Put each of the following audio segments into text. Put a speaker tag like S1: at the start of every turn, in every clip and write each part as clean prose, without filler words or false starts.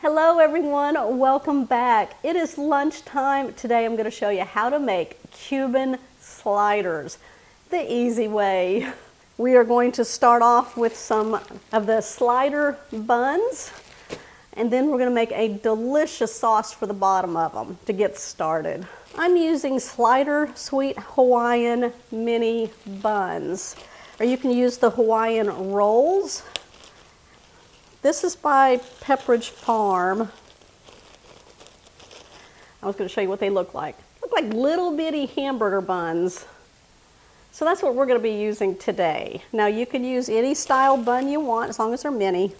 S1: Hello everyone, welcome back. It is lunchtime. Today I'm going to show you how to make Cuban sliders the easy way. We are going to start off with some of the slider buns, and then we're going to make a delicious sauce for the bottom of them to get started. I'm using Slider Sweet Hawaiian mini buns, or you can use the Hawaiian rolls. This is by Pepperidge Farm. I was going to show you what they look like. Look like little bitty hamburger buns. So that's what we're going to be using today. Now you can use any style bun you want as long as they're mini.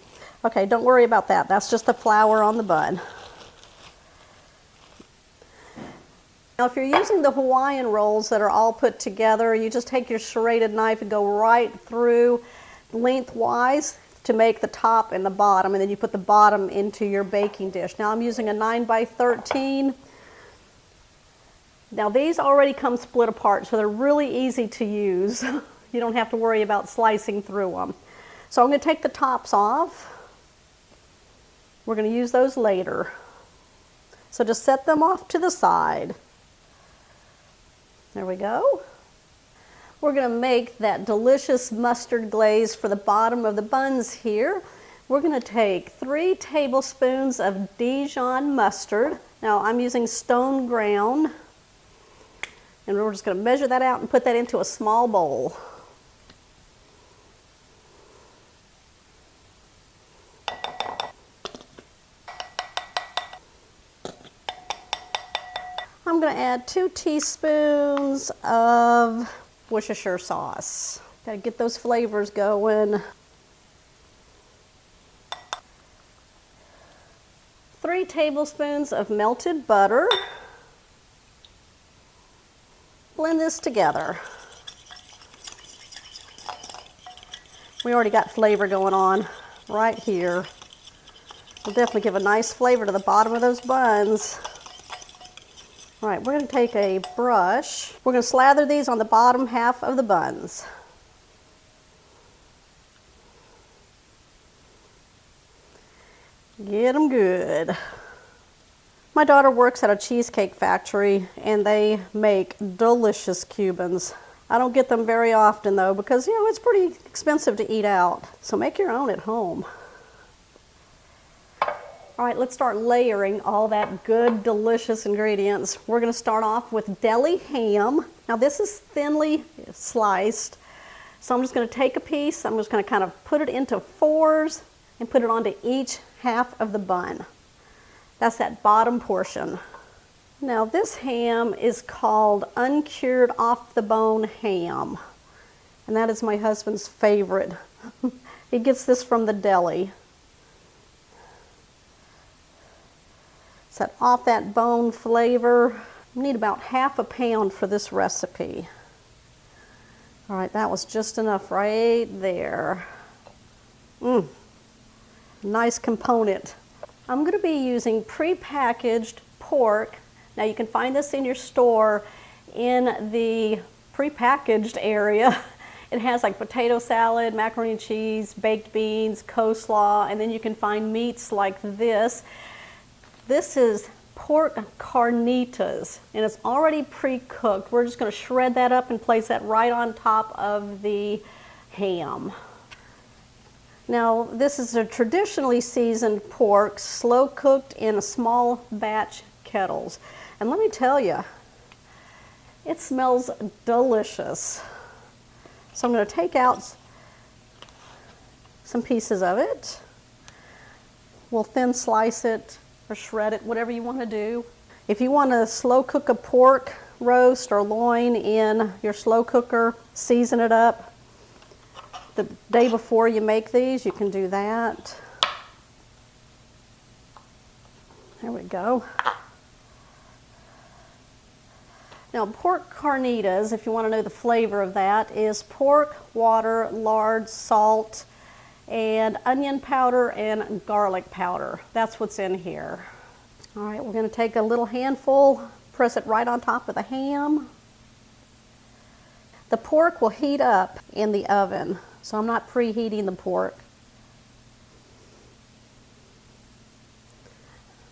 S1: Okay, don't worry about that. That's just the flour on the bun. Now if you're using the Hawaiian rolls that are all put together, you just take your serrated knife and go right through lengthwise to make the top and the bottom, and then you put the bottom into your baking dish. Now I'm using a 9x13. Now these already come split apart, so they're really easy to use. You don't have to worry about slicing through them. So I'm going to take the tops off. We're going to use those later. So just set them off to the side. There we go. We're going to make that delicious mustard glaze for the bottom of the buns here. We're going to take 3 tablespoons of Dijon mustard. Now I'm using stone ground, and we're just going to measure that out and put that into a small bowl. I'm going to add 2 teaspoons of Worcestershire sauce. Gotta get those flavors going. 3 tablespoons of melted butter. Blend this together. We already got flavor going on right here. We'll definitely give a nice flavor to the bottom of those buns. All right, we're going to take a brush. We're going to slather these on the bottom half of the buns. Get them good. My daughter works at a cheesecake factory, and they make delicious Cubans. I don't get them very often though, because it's pretty expensive to eat out. So make your own at home. All right, let's start layering all that good, delicious ingredients. We're going to start off with deli ham. Now this is thinly sliced, so I'm just going to take a piece. I'm just going to kind of put it into 4s and put it onto each half of the bun. That's that bottom portion. Now this ham is called uncured off-the-bone ham, and that is my husband's favorite. He gets this from the deli. Set off that bone flavor. We need about ½ a pound for this recipe. All right, that was just enough right there. Nice component. I'm going to be using pre-packaged pork. Now you can find this in your store in the pre-packaged area. It has like potato salad, macaroni and cheese, baked beans, coleslaw, and then you can find meats like this. This is pork carnitas, and it's already pre-cooked. We're just going to shred that up and place that right on top of the ham. Now, this is a traditionally seasoned pork, slow cooked in a small batch kettles. And let me tell you, it smells delicious. So I'm going to take out some pieces of it. We'll thin slice it or shred it, whatever you want to do. If you want to slow cook a pork roast or loin in your slow cooker, season it up the day before you make these, you can do that. There we go. Now pork carnitas, if you want to know the flavor of that, is pork, water, lard, salt, and onion powder and garlic powder. That's what's in here. All right, we're going to take a little handful, press it right on top of the ham. The pork will heat up in the oven, so I'm not preheating the pork.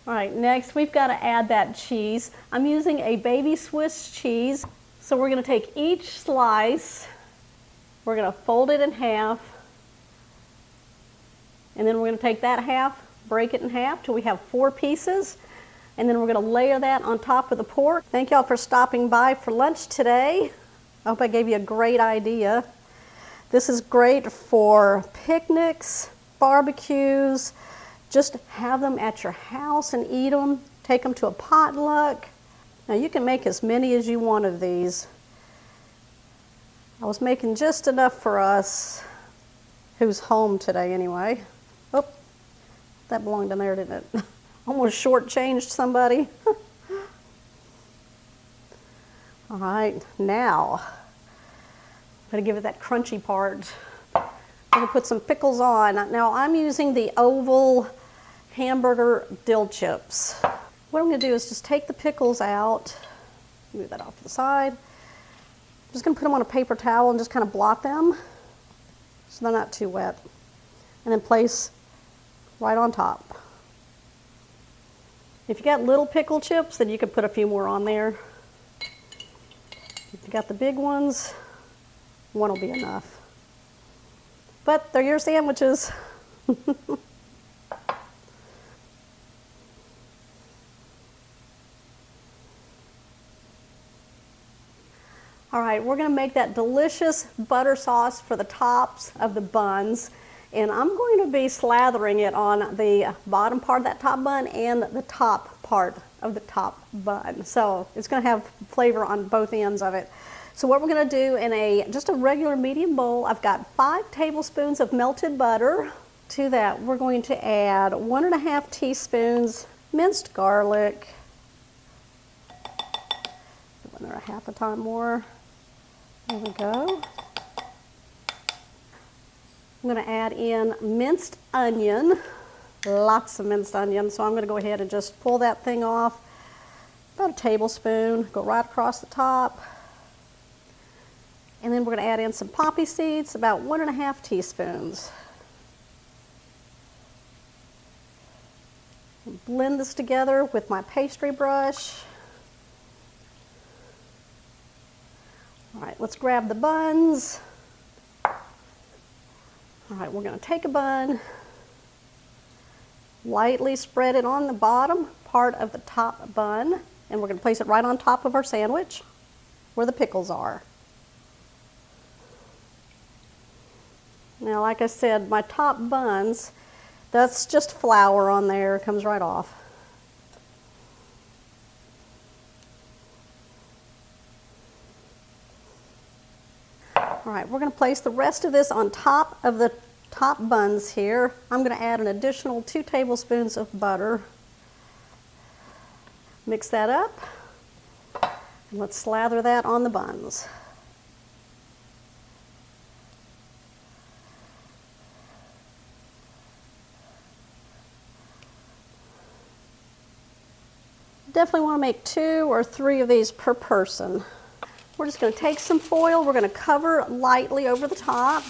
S1: All right, next we've got to add that cheese. I'm using a baby Swiss cheese. So we're going to take each slice, we're going to fold it in half, and then we're going to take that half, break it in half till we have 4 pieces, and then we're going to layer that on top of the pork. Thank y'all for stopping by for lunch today. I hope I gave you a great idea. This is great for picnics, barbecues. Just have them at your house and eat them. Take them to a potluck. Now you can make as many as you want of these. I was making just enough for us who's home today anyway. Oh, that belonged in there, didn't it? Almost shortchanged somebody. All right, now I'm gonna give it that crunchy part. I'm gonna put some pickles on. Now I'm using the oval hamburger dill chips. What I'm gonna do is just take the pickles out, move that off to the side. I'm just gonna put them on a paper towel and just kind of blot them so they're not too wet. And then place right on top. If you got little pickle chips, then you could put a few more on there. If you got the big ones, one will be enough. But they're your sandwiches. All right, we're gonna make that delicious butter sauce for the tops of the buns. And I'm going to be slathering it on the bottom part of that top bun and the top part of the top bun. So it's gonna have flavor on both ends of it. So what we're gonna do in just a regular medium bowl, I've got 5 tablespoons of melted butter. To that, we're going to add 1.5 teaspoons minced garlic. Put in there a half a time more. There we go. I'm going to add in minced onion, lots of minced onion, so I'm going to go ahead and just pull that thing off. About a tablespoon, go right across the top. And then we're going to add in some poppy seeds, about 1.5 teaspoons. Blend this together with my pastry brush. All right, let's grab the buns. All right, we're going to take a bun, lightly spread it on the bottom part of the top bun, and we're going to place it right on top of our sandwich where the pickles are. Now, like I said, my top buns, that's just flour on there, it comes right off. All right, we're going to place the rest of this on top of the top buns here. I'm going to add an additional 2 tablespoons of butter. Mix that up, and let's slather that on the buns. Definitely want to make 2 or 3 of these per person. We're just going to take some foil, we're going to cover lightly over the top.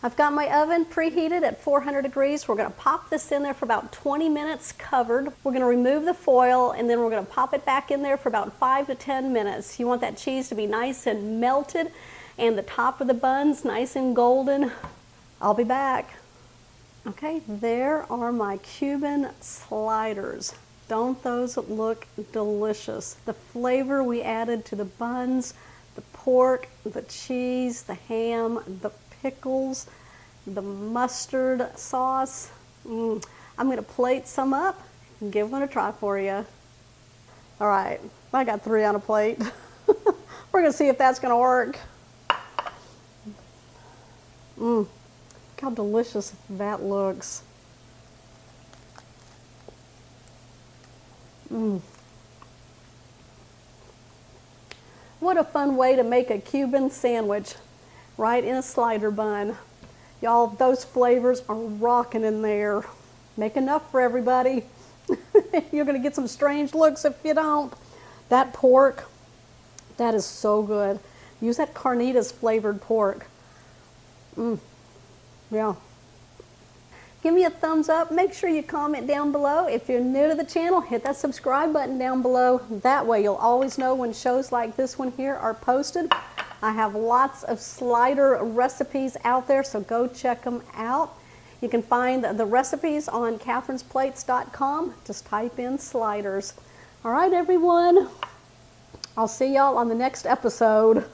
S1: I've got my oven preheated at 400 degrees. We're going to pop this in there for about 20 minutes covered. We're going to remove the foil and then we're going to pop it back in there for about 5 to 10 minutes. You want that cheese to be nice and melted and the top of the buns nice and golden. I'll be back. Okay, there are my Cuban sliders. Don't those look delicious? The flavor we added to the buns, the pork, the cheese, the ham, the pickles, the mustard sauce. I'm going to plate some up and give one a try for you. All right, I got 3 on a plate. We're going to see if that's going to work. Look how delicious that looks. What a fun way to make a Cuban sandwich, right in a slider bun. Y'all, those flavors are rocking in there. Make enough for everybody. You're gonna get some strange looks if you don't. That pork, that is so good. Use that carnitas flavored pork. Yeah. Give me a thumbs up. Make sure you comment down below. If you're new to the channel, hit that subscribe button down below. That way you'll always know when shows like this one here are posted. I have lots of slider recipes out there, so go check them out. You can find the recipes on catherinesplates.com. Just type in sliders. All right, everyone. I'll see y'all on the next episode.